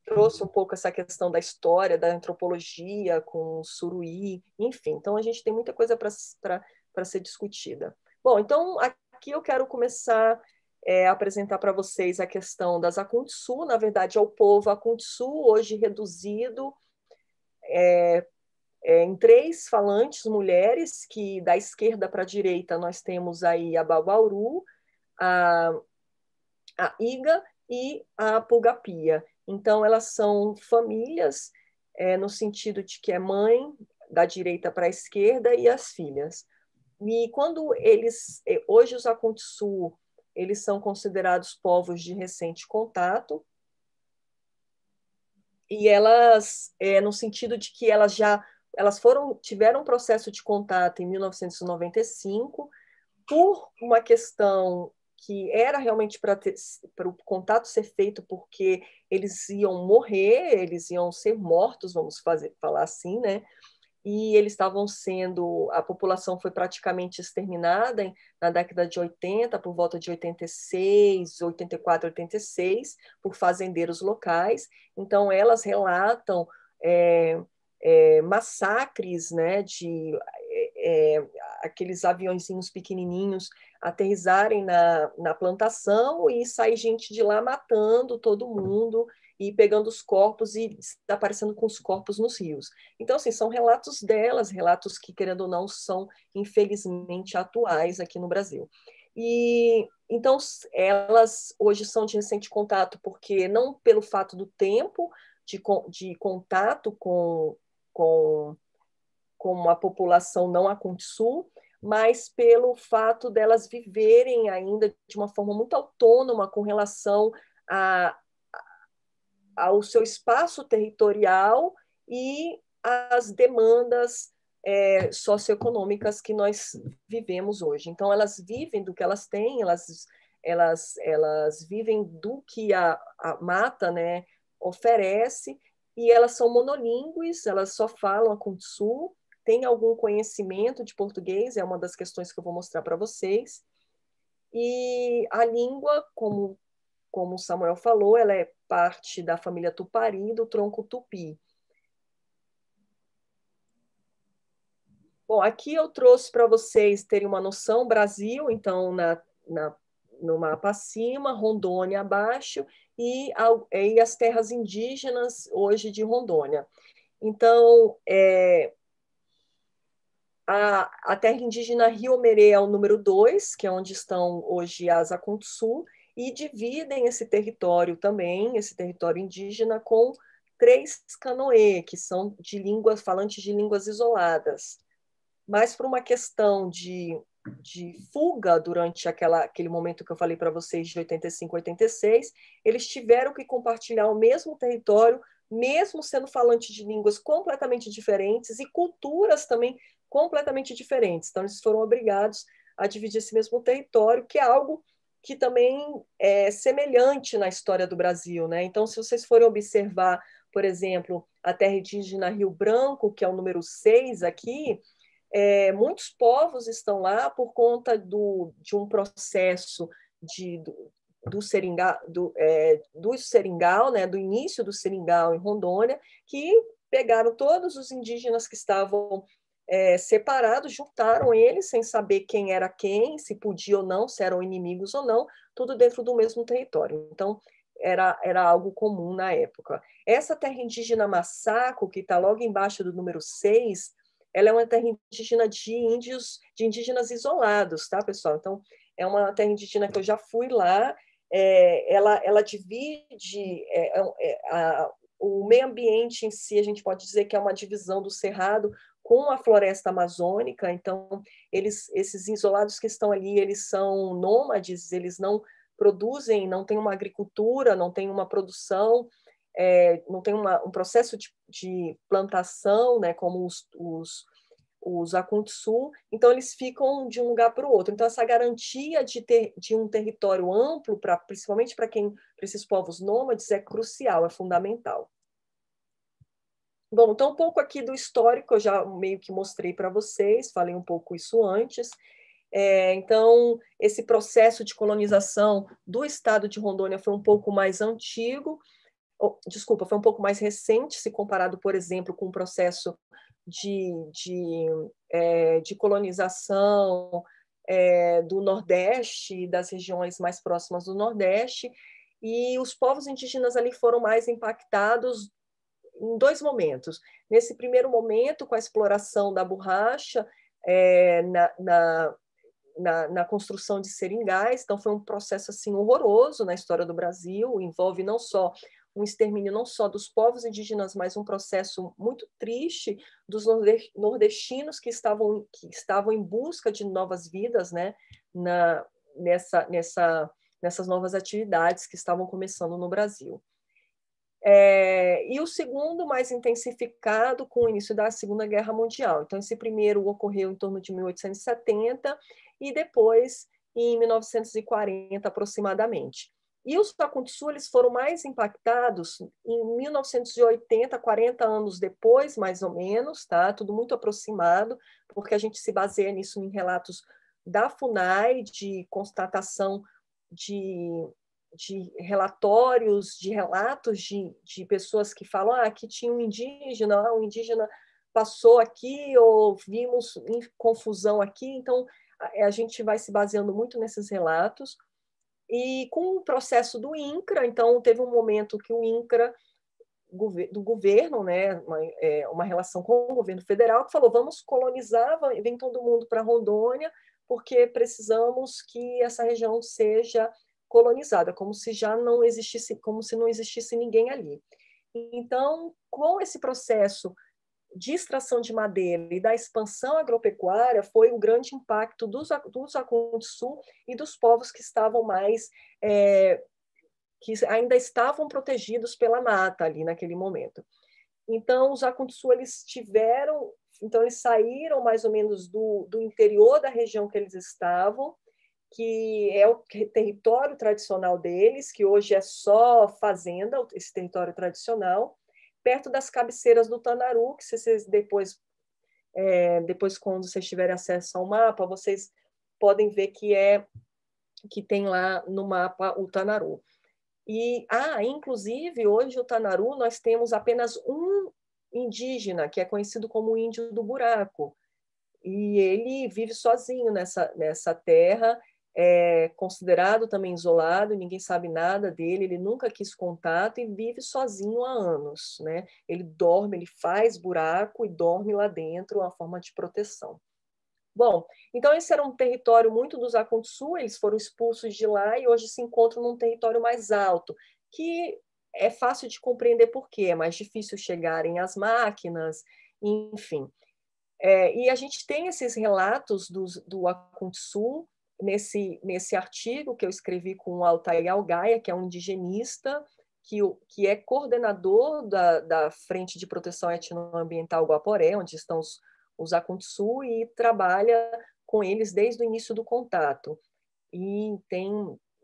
trouxe um pouco essa questão da história, da antropologia com o Suruí, enfim. Então, a gente tem muita coisa para ser discutida. Bom, então, aqui eu quero começar a apresentar para vocês a questão das Akuntsu. Na verdade, é o povo Akuntsu, hoje reduzido em 3 falantes mulheres, que da esquerda para a direita nós temos aí a Babauru, a Iga e a Pulgapia. Então, elas são famílias, no sentido de que é mãe, da direita para a esquerda, e as filhas. E quando hoje os Akuntsu, eles são considerados povos de recente contato, e elas, no setido de que elas tiveram um processo de contato em 1995, por uma questão que era realmente para o contato ser feito, porque eles iam morrer, eles iam ser mortos, vamos falar assim, né? E eles estavam a população foi praticamente exterminada na década de 80, por volta de 86, 84, 86, por fazendeiros locais. Então, elas relatam massacres, né, de aqueles aviãozinhos pequenininhos aterrissarem na plantação e sair gente de lá matando todo mundo e pegando os corpos e desaparecendo com os corpos nos rios. Então, assim, são relatos delas, relatos que, querendo ou não, são, infelizmente, atuais aqui no Brasil. E, então, elas hoje são de recente contato, porque não pelo fato do tempo de contato com a população não Akuntsu, mas pelo fato delas viverem ainda de uma forma muito autônoma com relação ao seu espaço territorial e às demandas socioeconômicas que nós vivemos hoje. Então, elas vivem do que elas têm, elas vivem do que a mata, né, oferece, e elas são monolíngues, elas só falam Akuntsu, têm algum conhecimento de português, é uma das questões que eu vou mostrar para vocês. E a língua, como o Samuel falou, ela é parte da família Tupari, do tronco Tupi. Bom, aqui eu trouxe para vocês terem uma noção, Brasil, então, no mapa acima, Rondônia abaixo, e as terras indígenas hoje de Rondônia. Então, a terra indígena Rio-Merê é o número 2, que é onde estão hoje as Akuntsu, e dividem esse território também, esse território indígena, com 3 Canoê, que são de línguas, falantes de línguas isoladas. Mas por uma questão de fuga durante aquele momento que eu falei para vocês, de 85, 86, eles tiveram que compartilhar o mesmo território, mesmo sendo falantes de línguas completamente diferentes e culturas também completamente diferentes. Então, eles foram obrigados a dividir esse mesmo território, que é algo que também é semelhante na história do Brasil, né? Então, se vocês forem observar, por exemplo, a terra indígena Rio Branco, que é o número 6 aqui, muitos povos estão lá por conta de um processo do seringal, né, do início do seringal em Rondônia, que pegaram todos os indígenas que estavam separados, juntaram eles sem saber quem era quem, se podia ou não, se eram inimigos ou não, tudo dentro do mesmo território. Então, era algo comum na época. Essa terra indígena Massaco, que está logo embaixo do número 6, ela é uma terra indígena de indígenas isolados, tá, pessoal? Então, é uma terra indígena que eu já fui lá, ela divide o meio ambiente em si, a gente pode dizer que é uma divisão do cerrado com a floresta amazônica. Então, esses isolados que estão ali, eles são nômades, eles não produzem, não tem uma agricultura, não tem uma produção, não tem um processo de plantação, né, como os Akuntsu, então eles ficam de um lugar para o outro. Então, essa garantia de um território amplo, principalmente para esses povos nômades, é crucial, é fundamental. Bom, então um pouco aqui do histórico, eu já meio que mostrei para vocês, falei um pouco isso antes. Então, esse processo de colonização do estado de Rondônia foi um pouco mais antigo, desculpa, foi um pouco mais recente, se comparado, por exemplo, com o processo de colonização do Nordeste, das regiões mais próximas do Nordeste, e os povos indígenas ali foram mais impactados em 2 momentos. Nesse primeiro momento, com a exploração da borracha, na construção de seringais. Então, foi um processo assim horroroso na história do Brasil, envolve não só um extermínio não só dos povos indígenas, mas um processo muito triste dos nordestinos que estavam em busca de novas vidas, né, nessas novas atividades que estavam começando no Brasil. E o segundo, mais intensificado com o início da Segunda Guerra Mundial. Então, esse primeiro ocorreu em torno de 1870 e depois em 1940 aproximadamente. E os Akuntsu, eles foram mais impactados em 1980, 40 anos depois, mais ou menos, tá? Tudo muito aproximado, porque a gente se baseia nisso em relatos da FUNAI, de constatação de relatórios, de relatos de pessoas que falam que tinha um indígena passou aqui, ou vimos confusão aqui. Então, a gente vai se baseando muito nesses relatos. E com o processo do INCRA, então, teve um momento que o INCRA, do governo, né, uma relação com o governo federal, que falou, vamos colonizar, vem todo mundo para Rondônia, porque precisamos que essa região seja colonizada, como se não existisse ninguém ali. Então, com esse processo de extração de madeira e da expansão agropecuária, foi o grande impacto dos Akuntsu e dos povos que estavam que ainda estavam protegidos pela mata ali naquele momento. Então, os Akuntsu, eles saíram mais ou menos do interior da região que eles estavam, que é o território tradicional deles, que hoje é só fazenda, esse território tradicional, perto das cabeceiras do Tanaru, que vocês depois, quando vocês tiverem acesso ao mapa, vocês podem ver que tem lá no mapa o Tanaru. Inclusive, hoje o Tanaru, nós temos apenas um indígena, que é conhecido como o Índio do Buraco, e ele vive sozinho nessa terra, é considerado também isolado, ninguém sabe nada dele, ele nunca quis contato e vive sozinho há anos, né? Ele dorme, ele faz buraco e dorme lá dentro, uma forma de proteção. Bom, então esse era um território muito dos Akuntsu, eles foram expulsos de lá e hoje se encontram num território mais alto, que é fácil de compreender por quê, é mais difícil chegarem às máquinas, enfim. E a gente tem esses relatos do Akuntsu nesse artigo que eu escrevi com o Altair Algaia, que é um indigenista, que é coordenador da Frente de Proteção Etnoambiental Guaporé, onde estão os Akuntsu, e trabalha com eles desde o início do contato. E tem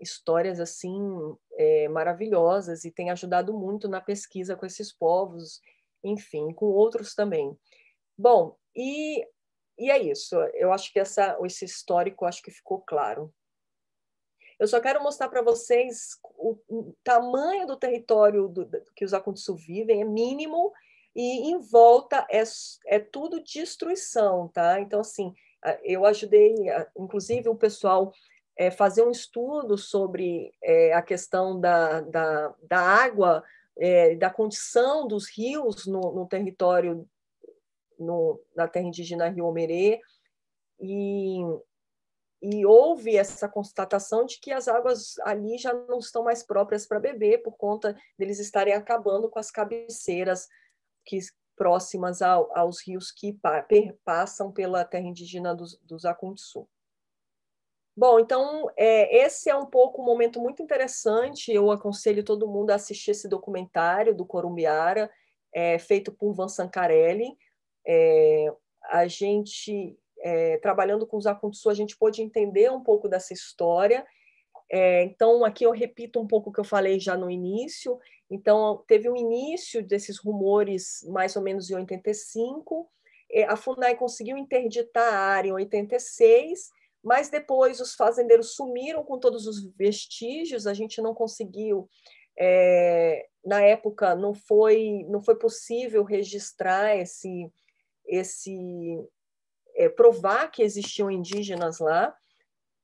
histórias assim maravilhosas e tem ajudado muito na pesquisa com esses povos, enfim, com outros também. Bom, e é isso. Eu acho que esse histórico acho que ficou claro. Eu só quero mostrar para vocês o tamanho do território que os Akuntsu vivem, é mínimo, e em volta é tudo destruição, tá? Então, assim, eu ajudei, inclusive, o pessoal fazer um estudo sobre a questão da água, da condição dos rios no território, na terra indígena Rio Omerê, e houve essa constatação de que as águas ali já não estão mais próprias para beber, por conta deles estarem acabando com as cabeceiras próximas aos rios que passam pela terra indígena dos Akuntsu. Bom, então, esse é um pouco um momento muito interessante. Eu aconselho todo mundo a assistir esse documentário do Corumbiara, feito por Van Sancarelli. A gente, trabalhando com os Akuntsu, a gente pôde entender um pouco dessa história. Então, aqui eu repito um pouco o que eu falei já no início. Então, teve um início desses rumores mais ou menos em 85. A FUNAI conseguiu interditar a área em 86, mas depois os fazendeiros sumiram com todos os vestígios, a gente não conseguiu, na época não foi possível registrar provar que existiam indígenas lá,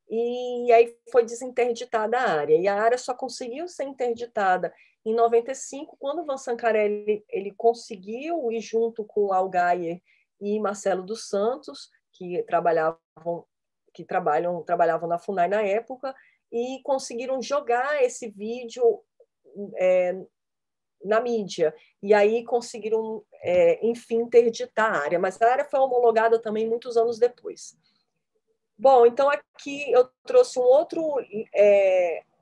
e aí foi desinterditada a área, e a área só conseguiu ser interditada em 95, quando o Van Sancarelli ele conseguiu ir junto com Algaia e Marcelo dos Santos, que trabalhavam na FUNAI na época, e conseguiram jogar esse vídeo na mídia, e aí conseguiram, enfim, interditar a área, mas a área foi homologada também muitos anos depois. Bom, então aqui eu trouxe uma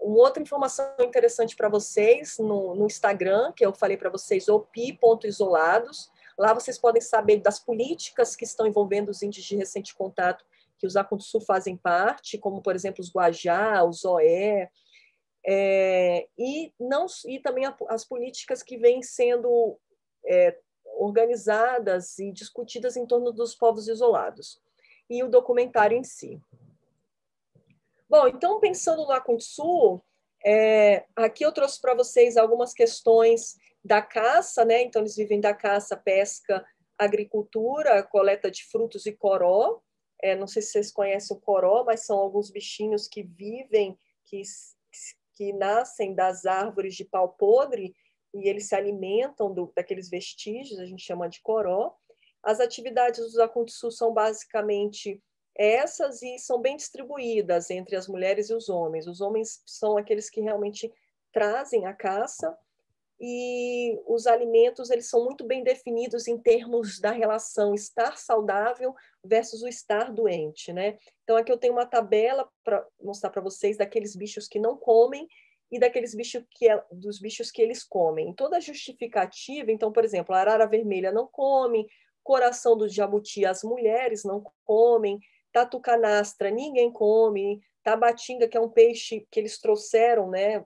outra informação interessante para vocês no Instagram, que eu falei para vocês, opi.isolados. Lá vocês podem saber das políticas que estão envolvendo os índios de recente contato, que os Akuntsu fazem parte, como, por exemplo, os Guajá, os Oé, e também as políticas que vêm sendo organizadas e discutidas em torno dos povos isolados, e o documentário em si. Bom, então, pensando no Akuntsu, aqui eu trouxe para vocês algumas questões da caça, né? Então, eles vivem da caça, pesca, agricultura, coleta de frutos e coró. Não sei se vocês conhecem o coró, mas são alguns bichinhos que vivem, que nascem das árvores de pau podre, e eles se alimentam daqueles vestígios, a gente chama de coró. As atividades dos Akuntsu são basicamente essas, e são bem distribuídas entre as mulheres e os homens. Os homens são aqueles que realmente trazem a caça, e os alimentos eles são muito bem definidos em termos da relação estar saudável versus o estar doente, né? Então aqui eu tenho uma tabela para mostrar para vocês daqueles bichos que não comem e daqueles dos bichos que eles comem. Em toda a justificativa, então, por exemplo, a arara vermelha não come, coração do jabuti as mulheres não comem, tatu canastra ninguém come, tabatinga, que é um peixe que eles trouxeram, né,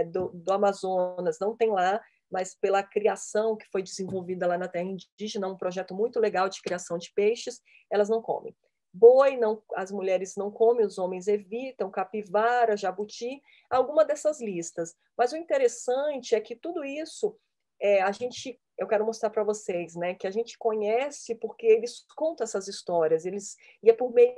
do Amazonas, não tem lá, mas pela criação que foi desenvolvida lá na terra indígena, um projeto muito legal de criação de peixes, elas não comem. Boi, as mulheres não comem, os homens evitam, capivara, jabuti, alguma dessas listas. Mas o interessante é que tudo isso, eu quero mostrar para vocês, né, que a gente conhece porque eles contam essas histórias, e é por meio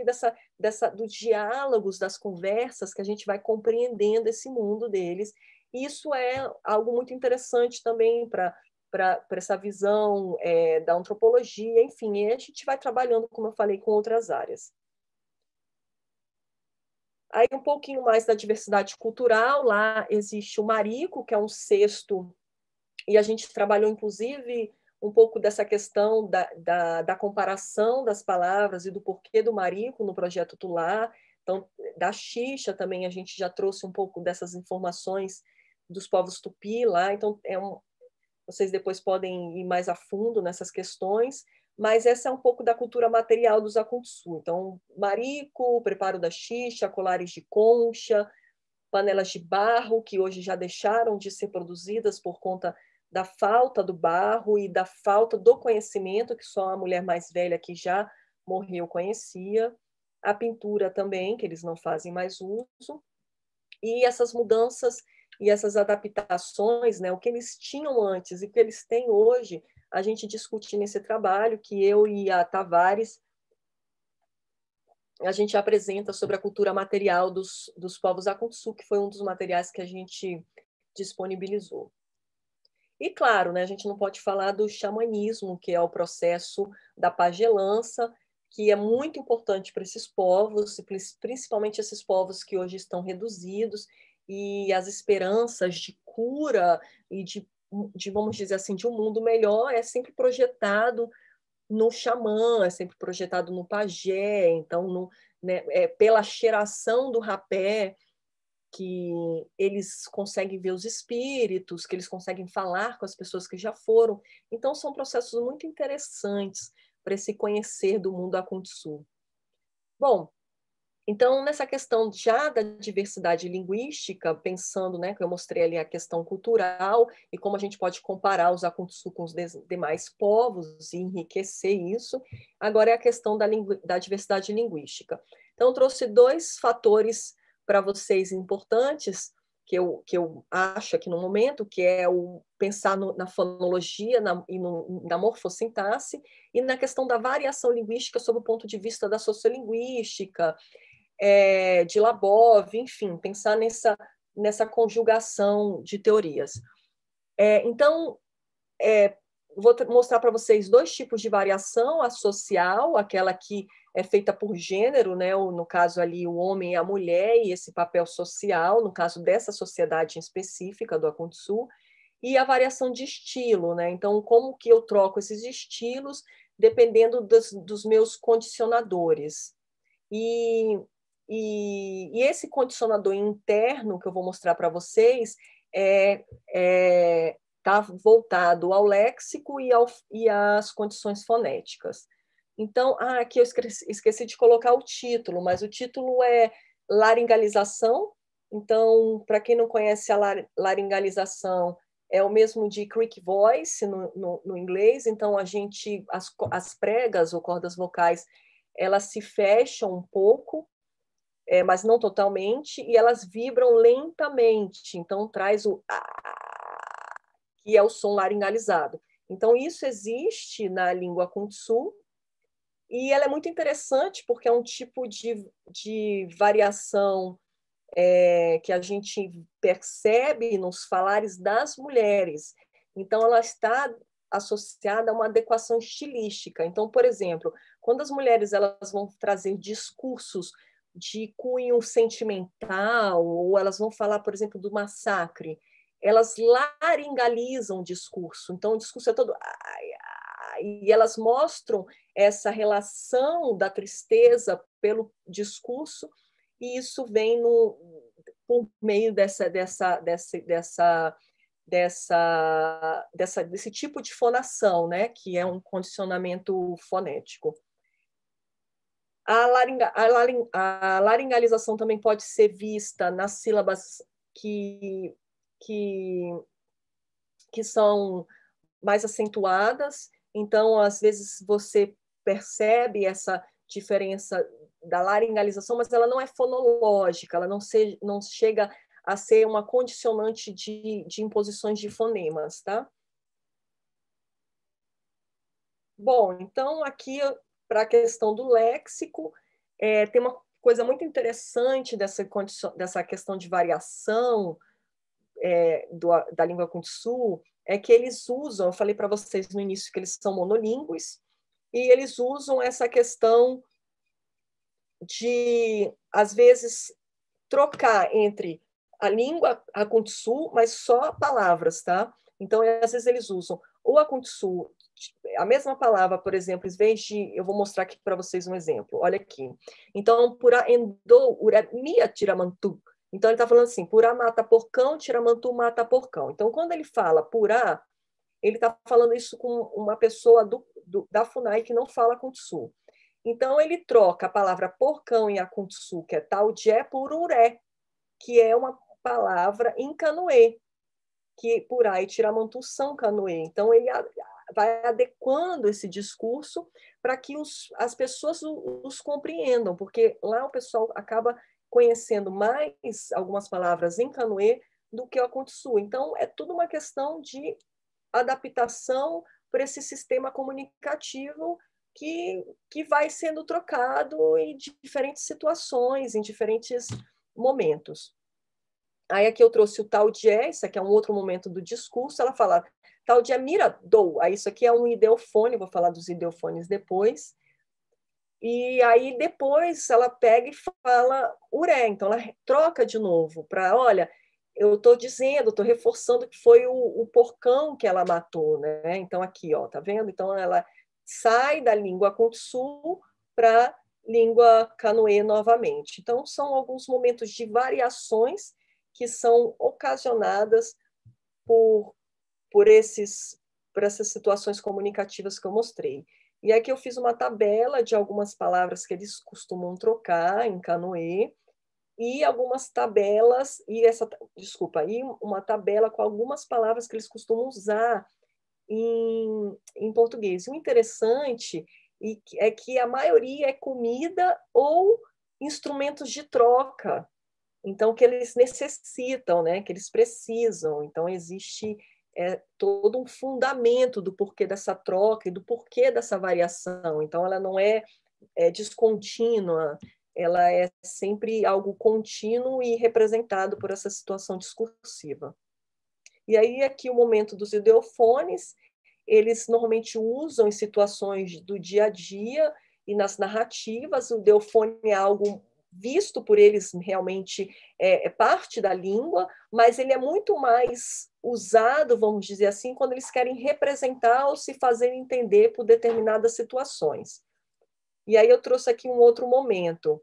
dos diálogos, das conversas, que a gente vai compreendendo esse mundo deles. E isso é algo muito interessante também para essa visão da antropologia, enfim, e a gente vai trabalhando, como eu falei, com outras áreas. Aí um pouquinho mais da diversidade cultural, lá existe o marico, que é um cesto, e a gente trabalhou, inclusive, um pouco dessa questão da comparação das palavras e do porquê do marico no projeto Tulá. Então, da xixa também a gente já trouxe um pouco dessas informações dos povos tupi lá, então vocês depois podem ir mais a fundo nessas questões, mas essa é um pouco da cultura material dos Akuntsu. Então, marico, preparo da xixa, colares de concha, panelas de barro, que hoje já deixaram de ser produzidas por conta da falta do barro e da falta do conhecimento, que só a mulher mais velha que já morreu conhecia. A pintura também, que eles não fazem mais uso. E essas mudanças e essas adaptações, né, o que eles tinham antes e o que eles têm hoje, a gente discute nesse trabalho que eu e a Tavares a gente apresenta sobre a cultura material dos povos Akuntsu, que foi um dos materiais que a gente disponibilizou. E, claro, né, a gente não pode falar do xamanismo, que é o processo da pagelança, que é muito importante para esses povos, principalmente esses povos que hoje estão reduzidos, e as esperanças de cura e vamos dizer assim, de um mundo melhor é sempre projetado no xamã, é sempre projetado no pajé, então pela cheiração do rapé, que eles conseguem ver os espíritos, que eles conseguem falar com as pessoas que já foram. Então, são processos muito interessantes para esse conhecer do mundo Akuntsu. Bom, então, nessa questão já da diversidade linguística, pensando, né, que eu mostrei ali a questão cultural e como a gente pode comparar os Akuntsu com os demais povos e enriquecer isso, agora é a questão da diversidade linguística. Então, eu trouxe dois fatores para vocês importantes, que eu acho aqui no momento, que é o pensar na fonologia e na morfossintaxe, e na questão da variação linguística sob o ponto de vista da sociolinguística, de Labov, enfim, pensar nessa conjugação de teorias. Então, vou mostrar para vocês dois tipos de variação: a social, aquela que é feita por gênero, né? No caso ali, o homem e a mulher, e esse papel social, no caso dessa sociedade em específica do Akuntsu, e a variação de estilo, né? Então, como que eu troco esses estilos dependendo dos meus condicionadores. E esse condicionador interno que eu vou mostrar para vocês está voltado ao léxico e às condições fonéticas. Então, aqui eu esqueci de colocar o título, mas o título é Laringalização. Então, para quem não conhece a laringalização, é o mesmo de creek voice no inglês. Então, as pregas ou cordas vocais, elas se fecham um pouco, mas não totalmente, e elas vibram lentamente. Então, traz o que é o som laringalizado. Então, isso existe na língua Akuntsu, e ela é muito interessante porque é um tipo de variação que a gente percebe nos falares das mulheres. Então, ela está associada a uma adequação estilística. Então, por exemplo, quando as mulheres elas vão trazer discursos de cunho sentimental, ou elas vão falar, por exemplo, do massacre, elas laringalizam o discurso. Então, o discurso é todo... E elas mostram essa relação da tristeza pelo discurso, e isso vem por meio desse tipo de fonação, né, que é um condicionamento fonético. A laringalização também pode ser vista nas sílabas que são mais acentuadas. Então, às vezes, você percebe essa diferença da laringalização, mas ela não é fonológica, ela não chega a ser uma condicionante de imposições de fonemas, tá? Bom, então aqui para a questão do léxico, tem uma coisa muito interessante dessa questão de variação da língua Kutsu, é que eles usam, eu falei para vocês no início que eles são monolíngues, e eles usam essa questão de, às vezes, trocar entre a língua Akuntsu, mas só palavras, tá? Então, às vezes eles usam o Akuntsu, a mesma palavra, por exemplo, em vez de... Eu vou mostrar aqui para vocês um exemplo. Olha aqui. Então, pura endo uramia tiramantu. Então, ele está falando assim, purá mata porcão, tiramantu mata porcão. Então, quando ele fala purá, ele está falando isso com uma pessoa da FUNAI que não fala Kuntsu. Então, ele troca a palavra porcão em Akuntsu, que é taujé, por uré, que é uma palavra em canoê, que Purá e Tiramantu são canoê. Então, ele vai adequando esse discurso para que as pessoas os compreendam, porque lá o pessoal acaba conhecendo mais algumas palavras em canoê do que o Akuntsu. Então, é tudo uma questão de adaptação para esse sistema comunicativo que vai sendo trocado em diferentes situações, em diferentes momentos. Aí aqui eu trouxe o tal de isso aqui é um outro momento do discurso, ela fala tal de miradou, aí isso aqui é um ideofone, vou falar dos ideofones depois, e aí depois ela pega e fala uré, então ela troca de novo para, olha, eu estou dizendo, estou reforçando que foi o porcão que ela matou, né? Então aqui, ó, tá vendo? Então ela sai da língua Kutsu para língua Canoê novamente. Então são alguns momentos de variações que são ocasionadas por, por essas situações comunicativas que eu mostrei. E aqui eu fiz uma tabela de algumas palavras que eles costumam trocar em canoê, e algumas tabelas, e uma tabela com algumas palavras que eles costumam usar em português. E o interessante é que a maioria é comida ou instrumentos de troca, então que eles necessitam, né, que eles precisam. Então existe todo um fundamento do porquê dessa troca e do porquê dessa variação. Então ela não é descontínua, ela é sempre algo contínuo e representado por essa situação discursiva. E aí aqui o momento dos ideofones, eles normalmente usam em situações do dia a dia e nas narrativas. O ideofone é algo visto por eles realmente é parte da língua, mas ele é muito mais usado, vamos dizer assim, quando eles querem representar ou se fazer entender por determinadas situações. E aí eu trouxe aqui um outro momento.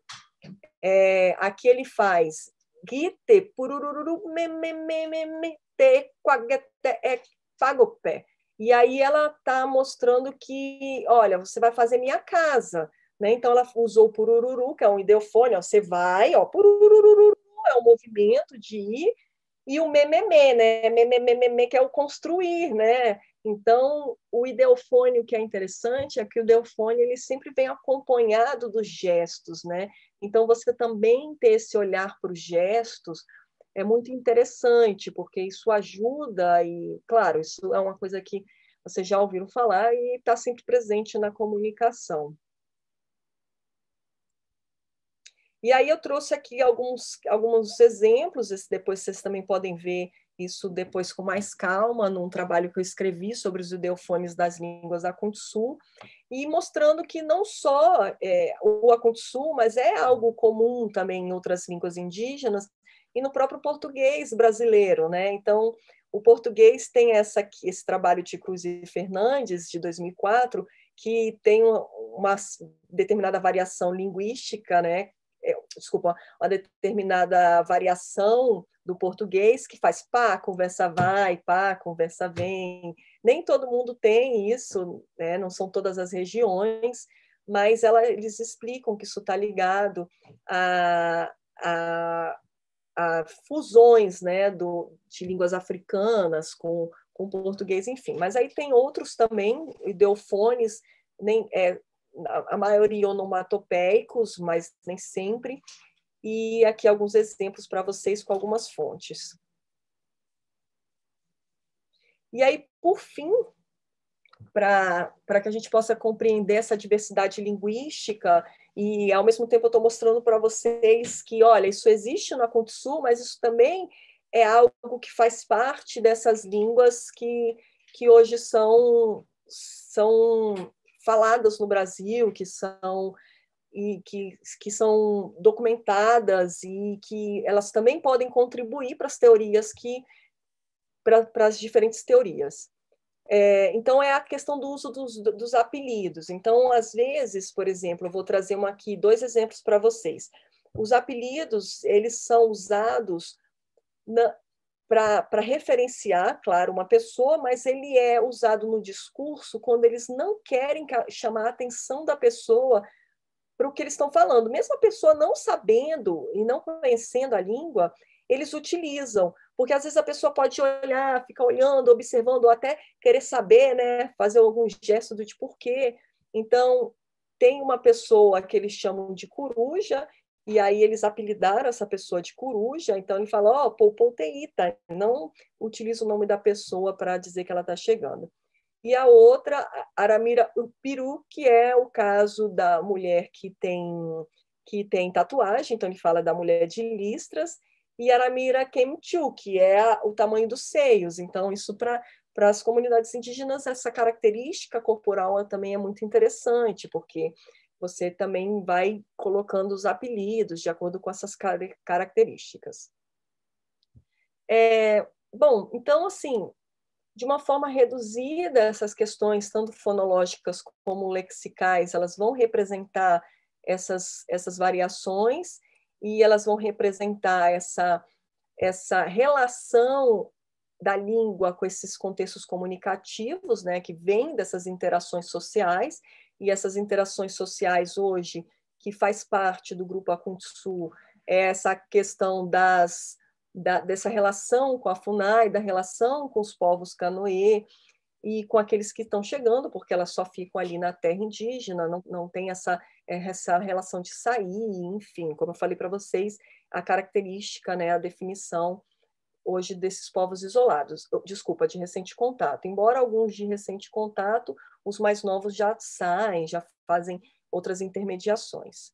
Aqui ele faz guite, purururu, me, te, quagete, pagopé. E aí ela está mostrando que, olha, você vai fazer minha casa, né? Então ela usou o purururu, que é um ideofone, ó, você vai, ó, purururu, é um movimento de ir, e o mememê, né? Mememê, que é o construir, né? Então, o ideofone, o que é interessante é que o ideofone ele sempre vem acompanhado dos gestos, né? Então, você também ter esse olhar para os gestos é muito interessante, porque isso ajuda e, claro, isso é uma coisa que vocês já ouviram falar e está sempre presente na comunicação. E aí eu trouxe aqui alguns exemplos, depois vocês também podem ver isso depois com mais calma, num trabalho que eu escrevi sobre os ideofones das línguas Akuntsu, e mostrando que não só o Akuntsu, mas é algo comum também em outras línguas indígenas e no próprio português brasileiro, né? Então, o português tem esse trabalho de Cruz e Fernandes, de 2004, que tem uma determinada variação linguística, né? Desculpa, uma determinada variação do português que faz pá, conversa vai, pá, conversa vem. Nem todo mundo tem isso, né? Não são todas as regiões, mas eles explicam que isso está ligado a fusões, né, de línguas africanas com português, enfim. Mas aí tem outros também, ideofones, a maioria onomatopeicos, mas nem sempre. E aqui alguns exemplos para vocês com algumas fontes. E aí, por fim, para que a gente possa compreender essa diversidade linguística. E, ao mesmo tempo, eu estou mostrando para vocês que, olha, isso existe no Akutsu, mas isso também é algo que faz parte dessas línguas que hoje são faladas no Brasil, que são documentadas e que elas também podem contribuir para as teorias para as diferentes teorias. Então, é a questão do uso dos apelidos. Então, às vezes, por exemplo, eu vou trazer aqui 2 exemplos para vocês. Os apelidos, eles são usados para referenciar, claro, uma pessoa, mas ele é usado no discurso quando eles não querem chamar a atenção da pessoa para o que eles estão falando. Mesmo a pessoa não sabendo e não conhecendo a língua, eles utilizam, porque às vezes a pessoa pode olhar, ficar olhando, observando, ou até querer saber, né, fazer algum gesto do tipo por quê. Então, tem uma pessoa que eles chamam de coruja, e aí eles apelidaram essa pessoa de coruja, então ele fala, ó, Polpouteíta, não utiliza o nome da pessoa para dizer que ela está chegando. E a outra, Aramira Upiru, que é o caso da mulher que tem tatuagem, então ele fala da mulher de listras, e Aramira Kemchu, que é o tamanho dos seios. Então, isso para as comunidades indígenas, essa característica corporal também é muito interessante, porque você também vai colocando os apelidos de acordo com essas características. Bom, então, assim, de uma forma reduzida, essas questões, tanto fonológicas como lexicais, elas vão representar essas variações e elas vão representar essa relação da língua com esses contextos comunicativos, né, que vêm dessas interações sociais, e essas interações sociais hoje, que faz parte do grupo Akutsu, é essa questão dessa relação com a FUNAI, da relação com os povos Canoê e com aqueles que estão chegando, porque elas só ficam ali na terra indígena, não tem essa relação de sair, enfim, como eu falei para vocês, a característica, né, a definição hoje desses povos isolados, desculpa, de recente contato. Embora alguns de recente contato, os mais novos já saem, já fazem outras intermediações.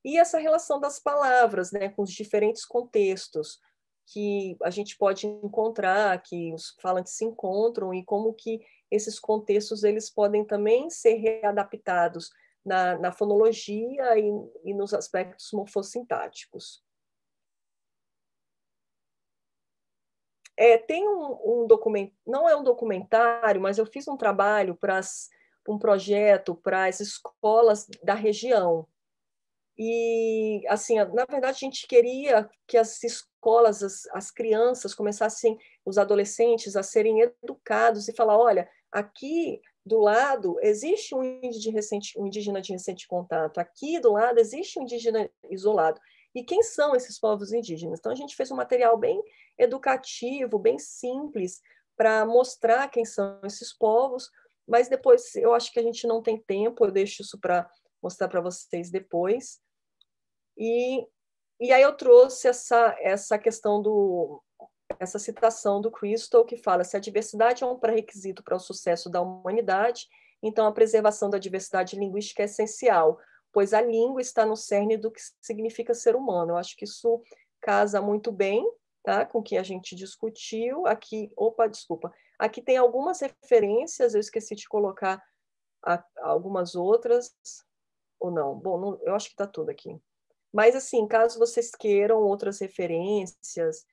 E essa relação das palavras, né, com os diferentes contextos que a gente pode encontrar, que os falantes se encontram, e como que esses contextos eles podem também ser readaptados na fonologia e nos aspectos morfossintáticos. Tem um documento, não é um documentário, mas eu fiz um trabalho para um projeto para as escolas da região. E, assim, na verdade, a gente queria que as escolas, as crianças começassem, os adolescentes, a serem educados e falar, olha, aqui do lado existe um indígena de recente contato, aqui do lado existe um indígena isolado. E quem são esses povos indígenas? Então, a gente fez um material bem educativo, bem simples, para mostrar quem são esses povos, mas depois eu acho que a gente não tem tempo, eu deixo isso para mostrar para vocês depois. E aí eu trouxe essa questão essa citação do Crystal, que fala: se a diversidade é um pré-requisito para o sucesso da humanidade, então a preservação da diversidade linguística é essencial, pois a língua está no cerne do que significa ser humano. Eu acho que isso casa muito bem, tá, com o que a gente discutiu. Aqui, desculpa. Aqui tem algumas referências, eu esqueci de colocar algumas outras, ou não. Bom, eu acho que está tudo aqui. Mas, assim, caso vocês queiram outras referências,